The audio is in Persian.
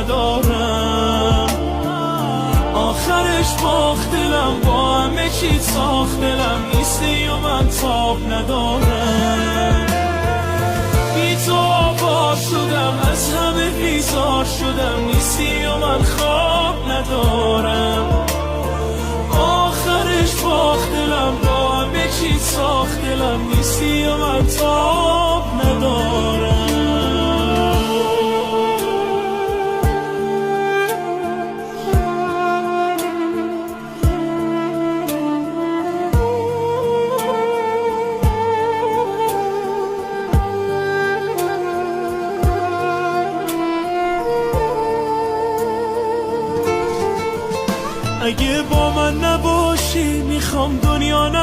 ندارم. آخرش باخت دلم، با همه چی ساخت دلم، نیستی و من تاب ندارم. بی تو آباد شدم، از همه بیزار شدم، نیستی و من خواب ندارم. آخرش باخت دلم، با همه چی ساخت دلم، نیستی و من تاب ندارم. اگه با من نباشی میخوام دنیا نباشی.